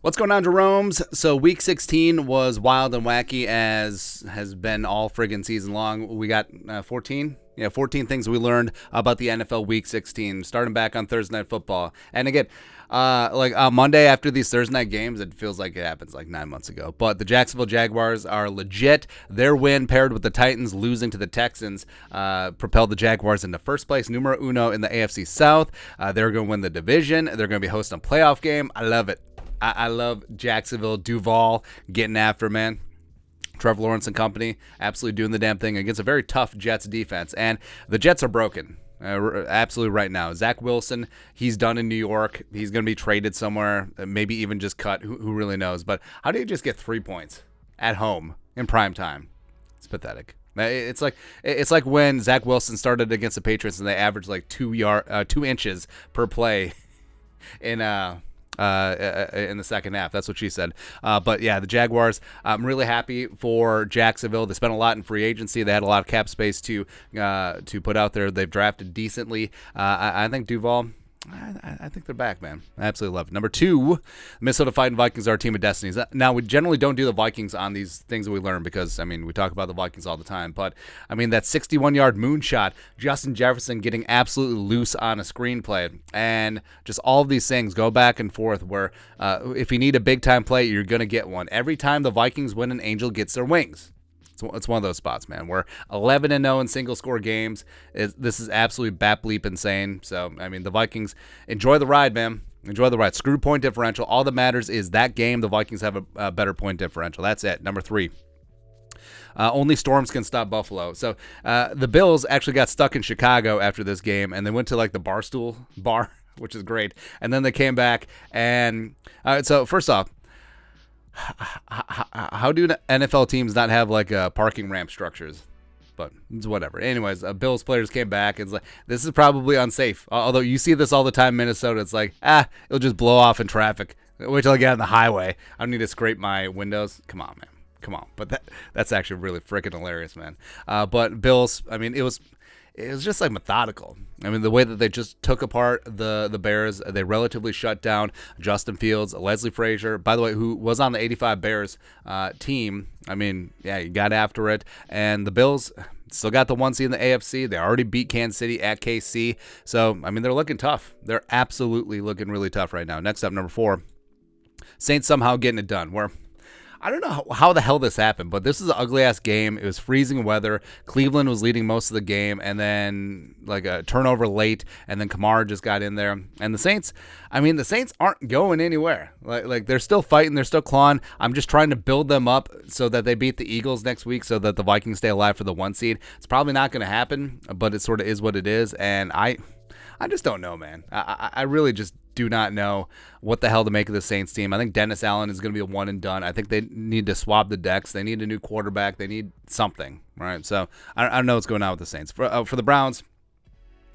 What's going on, Jerome's? So Week 16 was wild and wacky, as has been all friggin' season long. We got 14 things we learned about the NFL Week 16, starting back on Thursday Night Football. And again, on Monday after these Thursday night games, it feels like it happens like 9 months ago. But the Jacksonville Jaguars are legit. Their win paired with the Titans losing to the Texans propelled the Jaguars into first place, numero uno in the AFC South. They're going to win the division. They're going to be hosting a playoff game. I love it. I love Jacksonville, Duval getting after, man. Trevor Lawrence and company absolutely doing the damn thing against a very tough Jets defense. And the Jets are broken. Absolutely right now. Zach Wilson, he's done in New York. He's going to be traded somewhere, maybe even just cut. Who really knows? But how do you just get 3 points at home in prime time? It's pathetic. It's like when Zach Wilson started against the Patriots and they averaged like 2 inches per play in the second half. That's what she said. But yeah, the Jaguars, I'm really happy for Jacksonville. They spent a lot in free agency. They had a lot of cap space to put out there. They've drafted decently. I think Duval, I think they're back, man. I absolutely love it. Number 2, Minnesota Fighting Vikings are a team of destinies. Now, we generally don't do the Vikings on these things that we learn because, we talk about the Vikings all the time. But, that 61-yard moonshot, Justin Jefferson getting absolutely loose on a screenplay, and just all of these things go back and forth where if you need a big-time play, you're going to get one. Every time the Vikings win, an angel gets their wings. It's one of those spots, man. We're 11-0 in single-score games. This is absolutely bat-bleep insane. So, the Vikings, enjoy the ride, man. Enjoy the ride. Screw point differential. All that matters is that game, the Vikings have a better point differential. That's it. Number 3. Only storms can stop Buffalo. So, the Bills actually got stuck in Chicago after this game, and they went to, the Barstool bar, which is great. And then they came back, and so first off, how do NFL teams not have parking ramp structures? But it's whatever. Anyways, Bills players came back. It's like, this is probably unsafe. Although you see this all the time in Minnesota. It's like, it'll just blow off in traffic. Wait till I get on the highway. I don't need to scrape my windows. Come on, man. Come on. But that's actually really freaking hilarious, man. But Bills, it was just methodical. The way that they just took apart the Bears, they relatively shut down Justin Fields, Leslie Frazier, by the way, who was on the 85 Bears team. You got after it. And the Bills still got the 1 seed in the AFC. They already beat Kansas City at KC. So, they're looking tough. They're absolutely looking really tough right now. Next up, number 4, Saints somehow getting it done. Where I don't know how the hell this happened, but this is an ugly-ass game. It was freezing weather. Cleveland was leading most of the game, and then a turnover late, and then Kamara just got in there. And the Saints, the Saints aren't going anywhere. They're still fighting. They're still clawing. I'm just trying to build them up so that they beat the Eagles next week so that the Vikings stay alive for the 1 seed. It's probably not going to happen, but it sort of is what it is, and I just don't know, man. I really just do not know what the hell to make of the Saints team. I think Dennis Allen is going to be a one and done. I think they need to swab the decks. They need a new quarterback. They need something, right? So I don't know what's going on with the Saints. For the Browns,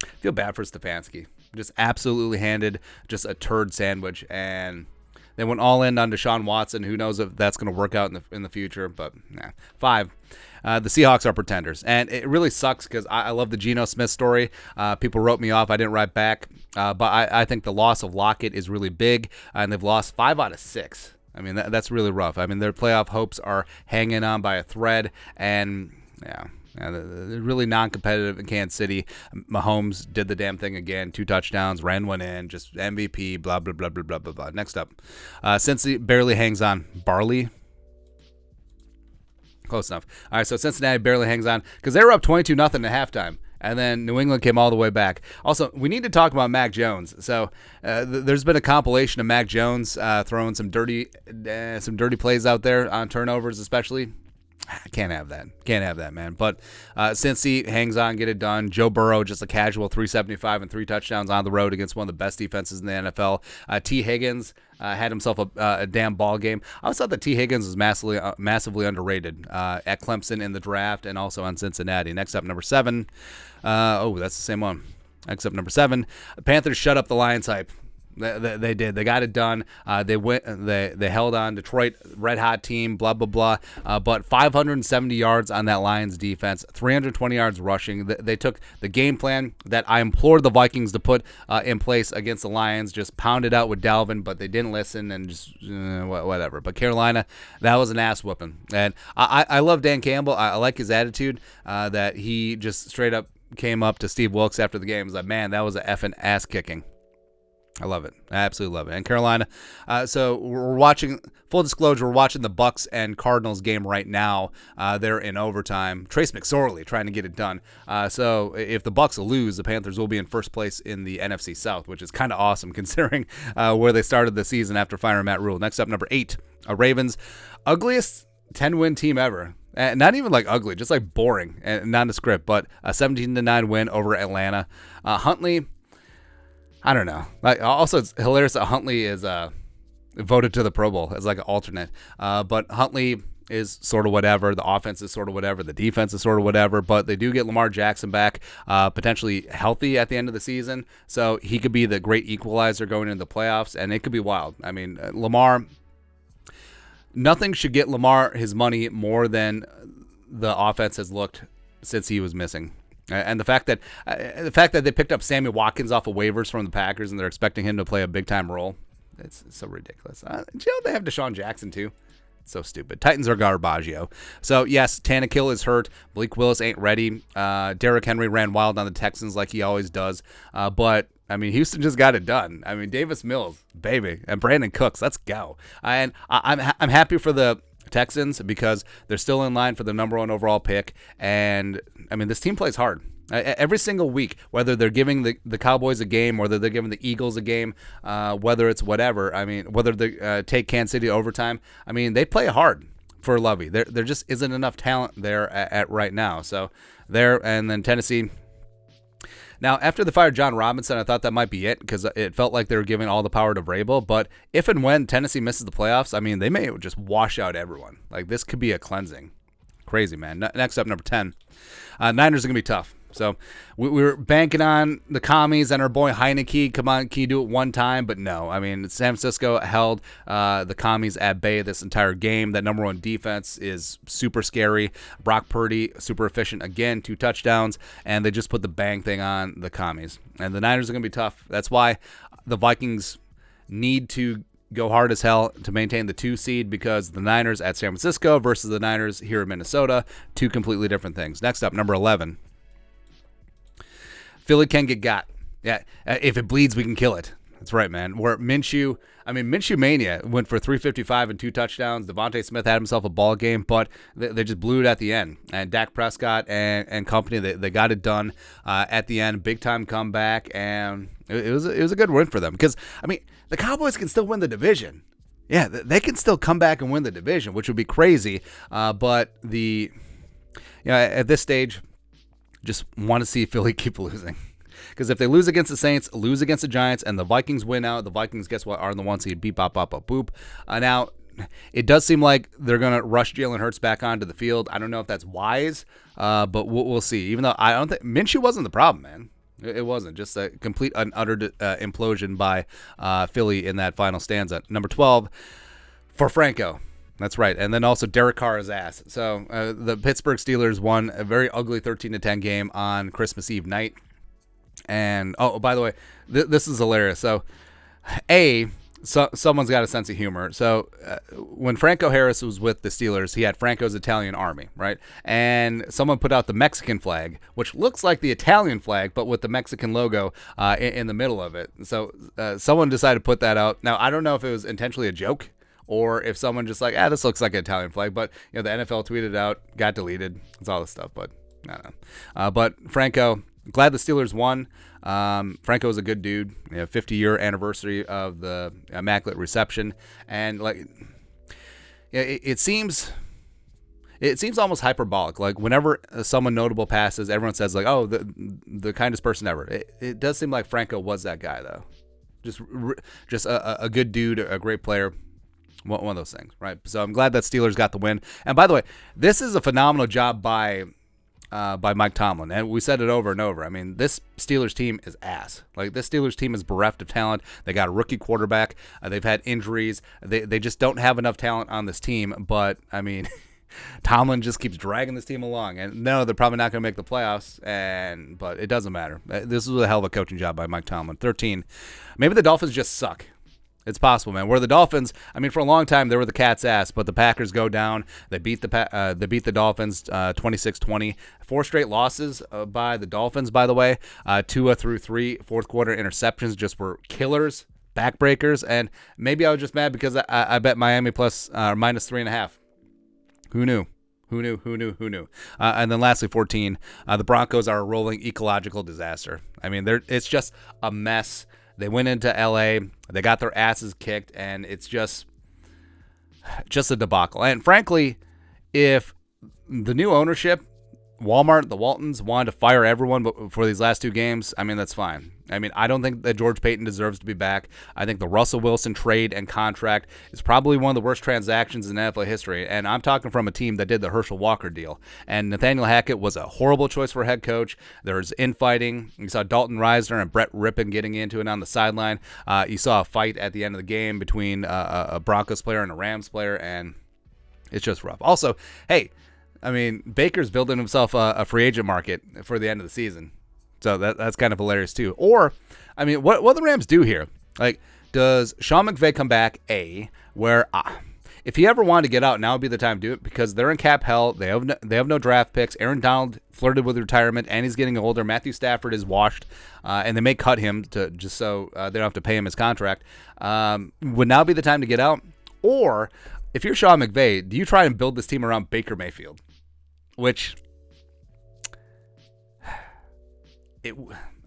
I feel bad for Stefanski. Just absolutely handed just a turd sandwich, and they went all in on Deshaun Watson. Who knows if that's going to work out in the future, but nah. 5. The Seahawks are pretenders, and it really sucks because I love the Geno Smith story. People wrote me off. I didn't write back, but I think the loss of Lockett is really big, and they've lost 5 out of 6. That's really rough. Their playoff hopes are hanging on by a thread, and they're really non-competitive in Kansas City. Mahomes did the damn thing again. 2 touchdowns, ran one in, just MVP, blah, blah, blah, blah, blah, blah, blah. Next up, Cincy barely hangs on. Barley? Close enough. All right, so Cincinnati barely hangs on because they were up 22-0 at halftime, and then New England came all the way back. Also, we need to talk about Mac Jones. So there's been a compilation of Mac Jones throwing some dirty plays out there on turnovers, especially. Can't have that, man. But Cincy hangs on, get it done. Joe Burrow, just a casual 375 and 3 touchdowns on the road against one of the best defenses in the NFL. T. Higgins had himself a damn ball game. I always thought that T. Higgins was massively underrated at Clemson in the draft and also on Cincinnati. Next up, number 7. That's the same one. Next up, number 7. Panthers shut up the Lions hype. They did. They got it done. They went. They held on. Detroit, red hot team. Blah blah blah. But 570 yards on that Lions defense. 320 yards rushing. They took the game plan that I implored the Vikings to put in place against the Lions. Just pounded out with Dalvin, but they didn't listen and just whatever. But Carolina, that was an ass whooping. And I love Dan Campbell. I like his attitude. That he just straight up came up to Steve Wilkes after the game. Was like, man, that was a effing ass kicking. I love it. I absolutely love it. And Carolina, so we're watching, full disclosure, we're watching the Bucks and Cardinals game right now. They're in overtime. Trace McSorley trying to get it done. So if the Bucks lose, the Panthers will be in first place in the NFC South, which is kind of awesome considering where they started the season after firing Matt Rule. Next up, number 8, Ravens. Ugliest 10-win team ever. Not even like ugly, just like boring and nondescript, but a 17-9 win over Atlanta. Huntley, I don't know. Also, it's hilarious that Huntley is voted to the Pro Bowl as like an alternate. But Huntley is sort of whatever. The offense is sort of whatever. The defense is sort of whatever. But they do get Lamar Jackson back, potentially healthy at the end of the season. So he could be the great equalizer going into the playoffs, and it could be wild. I mean, Lamar, nothing should get Lamar his money more than the offense has looked since he was missing. And the fact that they picked up Sammy Watkins off of waivers from the Packers and they're expecting him to play a big-time role, it's so ridiculous. They have Deshaun Jackson, too. So stupid. Titans are Garbaggio. So, yes, Tannehill is hurt. Malik Willis ain't ready. Derrick Henry ran wild on the Texans like he always does. But, I mean, Houston just got it done. I mean, Davis Mills, baby, and Brandon Cooks, let's go. And I'm happy for the Texans because they're still in line for the number 1 overall pick. And, I mean, this team plays hard. Every single week, whether they're giving the Cowboys a game, whether they're giving the Eagles a game, whether it's whatever, I mean, whether they take Kansas City to overtime, I mean, they play hard for Lovey. There just isn't enough talent there at right now. So there, and then Tennessee. Now, after they fired John Robinson, I thought that might be it because it felt like they were giving all the power to Vrabel. But if and when Tennessee misses the playoffs, I mean, they may just wash out everyone. Like, this could be a cleansing. Crazy, man. Next up, number 10. Niners are going to be tough. So we were banking on the commies and our boy Heineke. Come on, can you do it one time? But no. I mean, San Francisco held the commies at bay this entire game. That number 1 defense is super scary. Brock Purdy, super efficient again, 2 touchdowns, and they just put the bang thing on the commies. And the Niners are going to be tough. That's why the Vikings need to go hard as hell to maintain the 2 seed because the Niners at San Francisco versus the Niners here in Minnesota, 2 completely different things. Next up, number 11. Philly can get got. Yeah, if it bleeds, we can kill it. That's right, man. Where Minshew Mania went for 355 and 2 touchdowns. Devontae Smith had himself a ball game, but they just blew it at the end. And Dak Prescott and company, they got it done at the end. Big time comeback, and it was a good win for them. Because I mean, the Cowboys can still win the division. Yeah, they can still come back and win the division, which would be crazy. But at this stage, just want to see Philly keep losing. Because if they lose against the Saints, lose against the Giants, and the Vikings win out, the Vikings, guess what, are the 1 seed. Beep, bop, bop, bop, boop. Now, it does seem like they're going to rush Jalen Hurts back onto the field. I don't know if that's wise, but we'll see. Even though I don't think Minshew wasn't the problem, man. It wasn't. Just a complete and utter implosion by Philly in that final stanza. Number 12 for Franco. That's right. And then also Derek Carr's ass. So the Pittsburgh Steelers won a very ugly 13-10 game on Christmas Eve night. And, oh, by the way, this is hilarious. So, someone's got a sense of humor. So when Franco Harris was with the Steelers, he had Franco's Italian army, right? And someone put out the Mexican flag, which looks like the Italian flag, but with the Mexican logo in the middle of it. So someone decided to put that out. Now, I don't know if it was intentionally a joke or if someone just like, this looks like an Italian flag. But, the NFL tweeted it out, got deleted. It's all this stuff, but I don't know. But Franco, glad the Steelers won. Franco is a good dude. 50-year anniversary of the Immaculate Reception. And, it seems almost hyperbolic. Like, whenever someone notable passes, everyone says, like, oh, the kindest person ever. It does seem like Franco was that guy, though. Just a good dude, a great player. One of those things, right? So I'm glad that Steelers got the win. And by the way, this is a phenomenal job by by Mike Tomlin, and we said it over and over. I mean, this Steelers team is ass. Like, this Steelers team is bereft of talent. They got a rookie quarterback. They've had injuries. They just don't have enough talent on this team. But I mean, Tomlin just keeps dragging this team along, and no, they're probably not going to make the playoffs. But it doesn't matter. This was a hell of a coaching job by Mike Tomlin. 13. Maybe the Dolphins just suck. It's possible, man. Where the Dolphins, I mean, for a long time, they were the cat's ass, but the Packers go down. They beat the Dolphins 26-20. 4 straight losses by the Dolphins, by the way. Tua threw 3 fourth-quarter interceptions, just were killers, backbreakers, and maybe I was just mad because I bet Miami plus minus 3.5. Who knew? Who knew? And then lastly, 14, the Broncos are a rolling ecological disaster. I mean, it's just a mess. They went into L.A., they got their asses kicked, and it's just a debacle. And frankly, if the new ownership, Walmart, the Waltons, wanted to fire everyone for these last 2 games, I mean, that's fine. I mean, I don't think that George Payton deserves to be back. I think the Russell Wilson trade and contract is probably one of the worst transactions in NFL history, and I'm talking from a team that did the Herschel Walker deal. And Nathaniel Hackett was a horrible choice for head coach. There's infighting. You saw Dalton Reisner and Brett Rippon getting into it on the sideline. You saw a fight at the end of the game between a Broncos player and a Rams player, and it's just rough. Also, hey, I mean, Baker's building himself a free agent market for the end of the season. So that's kind of hilarious too. Or, I mean, what the Rams do here? Like, does Sean McVay come back? Where if he ever wanted to get out, now would be the time to do it because they're in cap hell. They have no draft picks. Aaron Donald flirted with retirement, and he's getting older. Matthew Stafford is washed, and they may cut him to just so they don't have to pay him his contract. Would now be the time to get out? Or if you're Sean McVay, do you try and build this team around Baker Mayfield? Which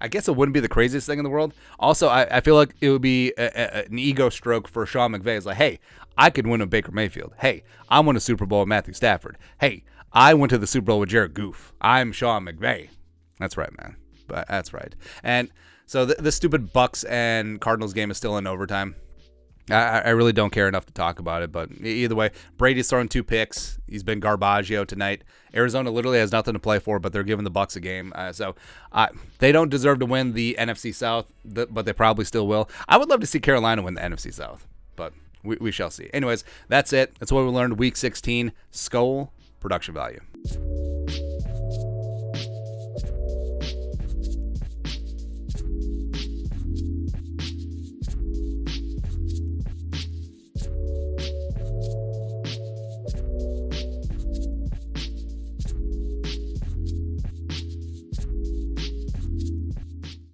I guess it wouldn't be the craziest thing in the world. Also, I feel like it would be an ego stroke for Sean McVay. It's like, hey, I could win with Baker Mayfield. Hey, I won a Super Bowl with Matthew Stafford. Hey, I went to the Super Bowl with Jared Goff. I'm Sean McVay. That's right, man. That's right. And so the stupid Bucks and Cardinals game is still in overtime. I really don't care enough to talk about it, but either way, Brady's thrown 2 picks. He's been garbaggio tonight. Arizona literally has nothing to play for, but they're giving the Bucks a game. So they don't deserve to win the NFC South, but they probably still will. I would love to see Carolina win the NFC South, but we shall see. Anyways, that's it. That's what we learned week 16. Skol production value.